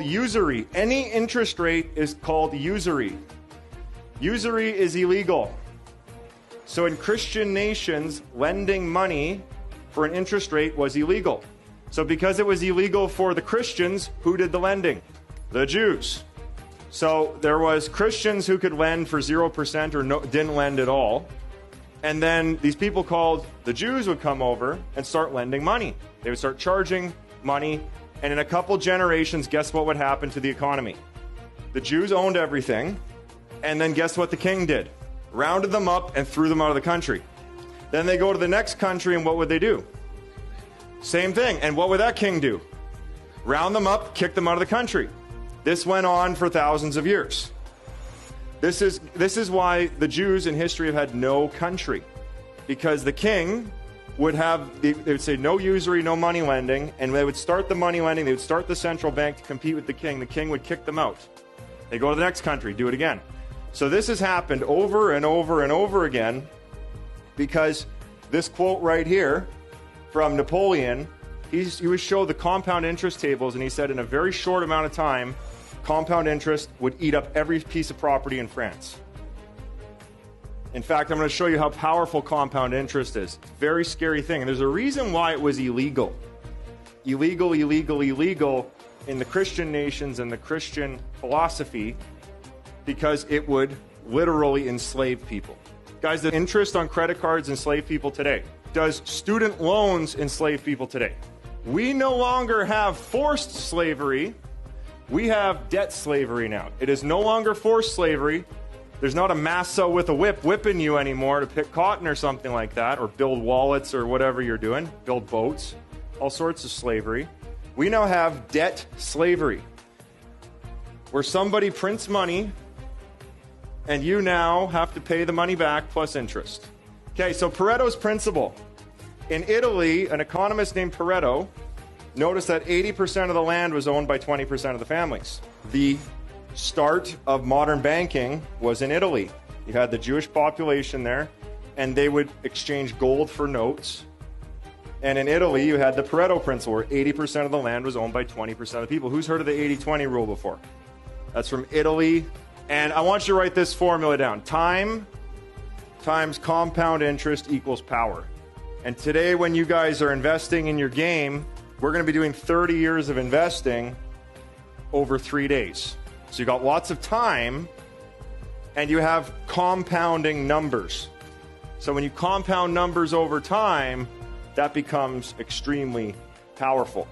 Usury. Any interest rate is called usury. Usury is illegal. So in Christian nations, lending money for an interest rate was illegal. So because it was illegal for the Christians, who did the lending? The Jews. So there was Christians who could lend for 0% or didn't lend at all. And then these people called the Jews would come over and start lending money. They would start charging money. And in a couple generations, guess what would happen to the economy? The Jews owned everything. And then guess what the king did? Rounded them up and threw them out of the country. Then they go to the next country, and what would they do? Same thing. And what would that king do? Round them up, kick them out of the country. This went on for thousands of years. This is why the Jews in history have had no country. Because the king would have, they would say no usury, no money lending, and they would start the money lending, they would start the central bank to compete with the king would kick them out. They go to the next country, do it again. So this has happened over and over and over again because this quote right here from Napoleon, he would show the compound interest tables, and he said in a very short amount of time, compound interest would eat up every piece of property in France. In fact, I'm going to show you how powerful compound interest is. Very scary thing. And there's a reason why it was illegal. Illegal in the Christian nations and the Christian philosophy, because it would literally enslave people. Guys, the interest on credit cards enslave people today. Does student loans enslave people today? We no longer have forced slavery. We have debt slavery now. It is no longer forced slavery. There's not a massa with a whip whipping you anymore to pick cotton or something like that, or build wallets or whatever you're doing, build boats, all sorts of slavery. We now have debt slavery, where somebody prints money and you now have to pay the money back plus interest. Okay, so Pareto's principle. In Italy, an economist named Pareto noticed that 80% of the land was owned by 20% of the families. The start of modern banking was in Italy. You had the Jewish population there, and they would exchange gold for notes. And in Italy, you had the Pareto principle, where 80% of the land was owned by 20% of the people. Who's heard of the 80-20 rule before? That's from Italy. And I want you to write this formula down. Time times compound interest equals power. And today, when you guys are investing in your game, we're going to be doing 30 years of investing over 3 days. So you got lots of time, and you have compounding numbers. So when you compound numbers over time, that becomes extremely powerful.